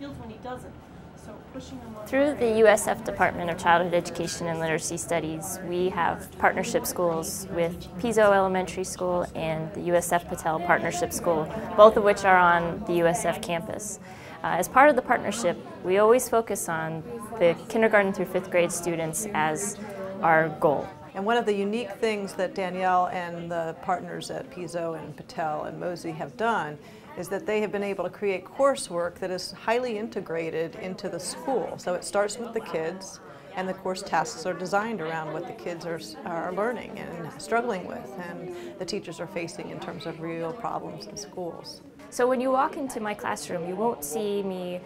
feels when he doesn't. So pushing him on. Through the USF Department of Childhood Education and Literacy Studies, we have partnership schools with Piso Elementary School and the USF Patel Partnership School, both of which are on the USF campus. As part of the partnership, we always focus on the kindergarten through 5th grade students as our goal. And one of the unique things that Danielle and the partners at Piso and Patel and Mosey have done is that they have been able to create coursework that is highly integrated into the school. So it starts with the kids, and the course tasks are designed around what the kids are learning and struggling with, and the teachers are facing in terms of real problems in schools. So when you walk into my classroom, you won't see me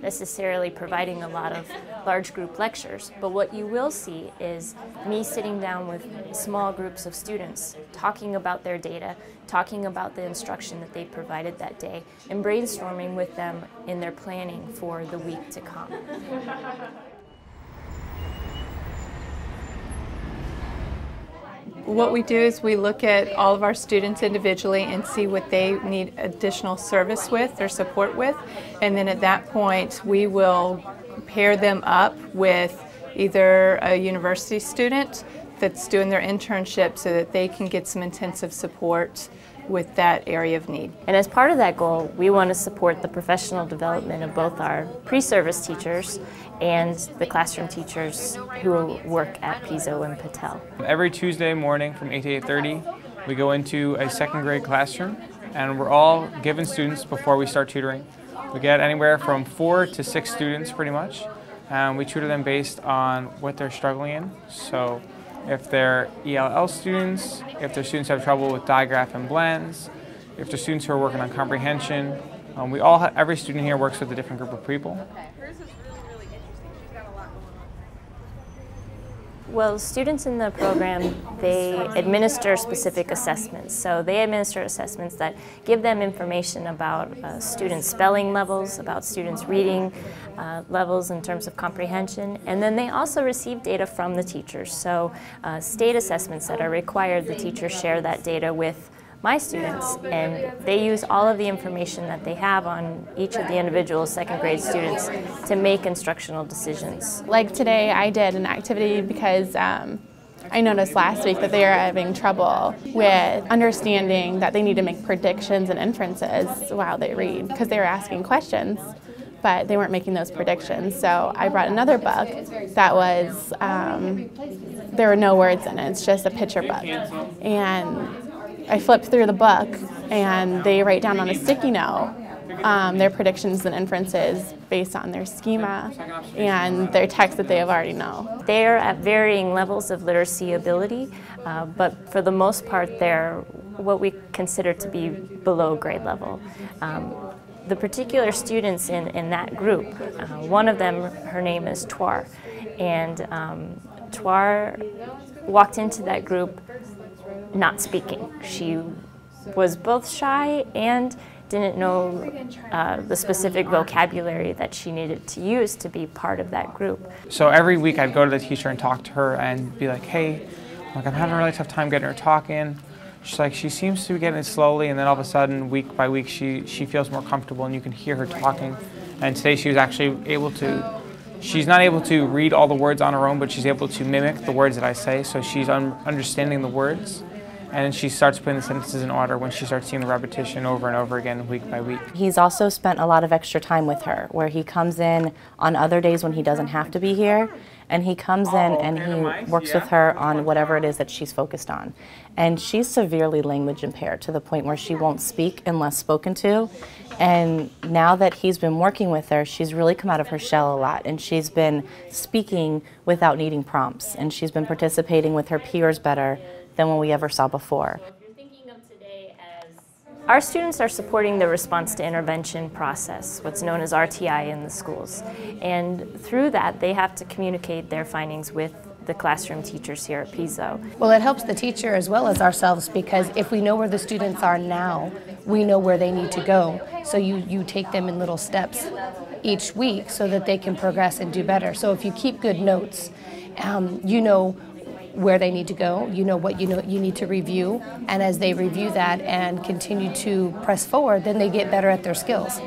necessarily providing a lot of large group lectures, but what you will see is me sitting down with small groups of students, talking about their data, talking about the instruction that they provided that day, and brainstorming with them in their planning for the week to come. What we do is we look at all of our students individually and see what they need additional service with or support with, and then at that point we will pair them up with either a university student that's doing their internship so that they can get some intensive support with that area of need. And as part of that goal, we want to support the professional development of both our pre-service teachers and the classroom teachers who work at Piso and Patel. Every Tuesday morning from 8 to 8:30, we go into a 2nd grade classroom, and we're all given students before we start tutoring. We get anywhere from 4 to 6 students pretty much, and we tutor them based on what they're struggling in. So if they're ELL students, if they're students who have trouble with digraph and blends, if they're students who are working on comprehension, every student here works with a different group of people. Well, students in the program, they administer specific assessments. So they administer assessments that give them information about students' spelling levels, about students' reading levels in terms of comprehension, and then they also receive data from the teachers. So state assessments that are required, the teachers share that data with my students, and they use all of the information that they have on each of the individual 2nd grade students to make instructional decisions. Like today, I did an activity because I noticed last week that they are having trouble with understanding that they need to make predictions and inferences while they read, because they were asking questions, but they weren't making those predictions. So I brought another book that was, there were no words in it, it's just a picture book. And I flipped through the book, and they write down on a sticky note their predictions and inferences based on their schema and their text that they have already know. They're at varying levels of literacy ability, but for the most part they're what we consider to be below grade level. The particular students in that group, one of them, her name is Twar, and Twar walked into that group not speaking. She was both shy and didn't know the specific vocabulary that she needed to use to be part of that group. So every week I'd go to the teacher and talk to her and be like, hey, I'm having a really tough time getting her talking. She's like, she seems to be getting it slowly, and then all of a sudden, week by week, she feels more comfortable and you can hear her talking. And today she was actually able to, she's not able to read all the words on her own, but she's able to mimic the words that I say, so she's understanding the words. And then she starts putting the sentences in order when she starts seeing the repetition over and over again, week by week. He's also spent a lot of extra time with her, where he comes in on other days when he doesn't have to be here, and he comes in and he works with her on whatever it is that she's focused on. And she's severely language impaired to the point where she won't speak unless spoken to. And now that he's been working with her, she's really come out of her shell a lot, and she's been speaking without needing prompts, and she's been participating with her peers better than what we ever saw before. Our students are supporting the response to intervention process, what's known as RTI in the schools. And through that, they have to communicate their findings with the classroom teachers here at Piso. Well, it helps the teacher as well as ourselves, because if we know where the students are now, we know where they need to go. So you take them in little steps each week so that they can progress and do better. So if you keep good notes, you know where they need to go, you know what you need to review, and as they review that and continue to press forward, then they get better at their skills.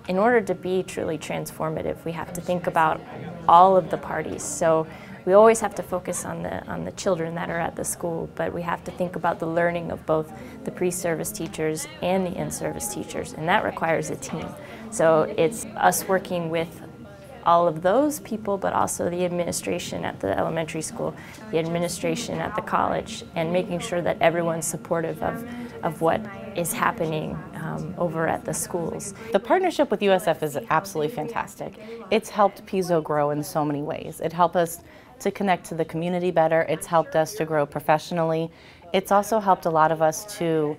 in order to be truly transformative, we have to think about all of the parties. So we always have to focus on the children that are at the school, but we have to think about the learning of both the pre-service teachers and the in-service teachers, and that requires a team. So it's us working with all of those people, but also the administration at the elementary school, the administration at the college, and making sure that everyone's supportive of what is happening over at the schools. The partnership with USF is absolutely fantastic. It's helped Piso grow in so many ways. It helped us to connect to the community better. It's helped us to grow professionally. It's also helped a lot of us to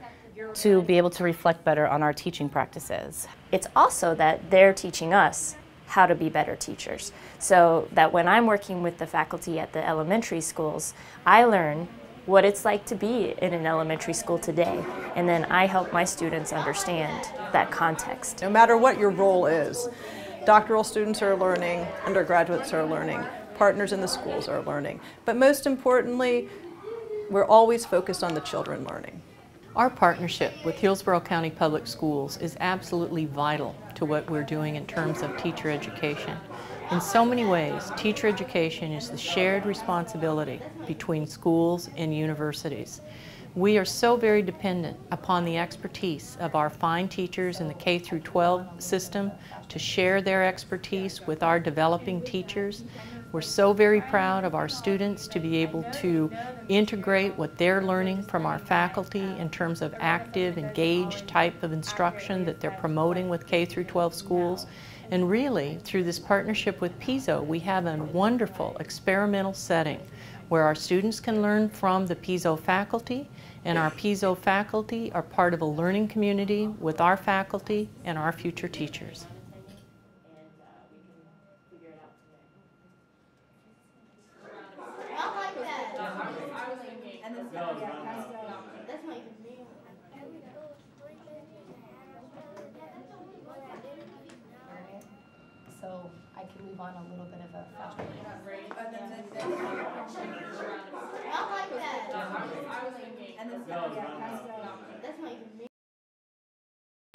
be able to reflect better on our teaching practices. It's also that they're teaching us how to be better teachers. So that when I'm working with the faculty at the elementary schools, I learn what it's like to be in an elementary school today, and then I help my students understand that context. No matter what your role is, doctoral students are learning, undergraduates are learning, partners in the schools are learning, but most importantly, we're always focused on the children learning. Our partnership with Hillsborough County Public Schools is absolutely vital to what we're doing in terms of teacher education. In so many ways, teacher education is the shared responsibility between schools and universities. We are so very dependent upon the expertise of our fine teachers in the K-12 system to share their expertise with our developing teachers. We're so very proud of our students to be able to integrate what they're learning from our faculty in terms of active, engaged type of instruction that they're promoting with K-12 schools. And really, through this partnership with Piso, we have a wonderful experimental setting where our students can learn from the Piso faculty, and our Piso faculty are part of a learning community with our faculty and our future teachers. So I can move on a little bit of a faster pace. I like that.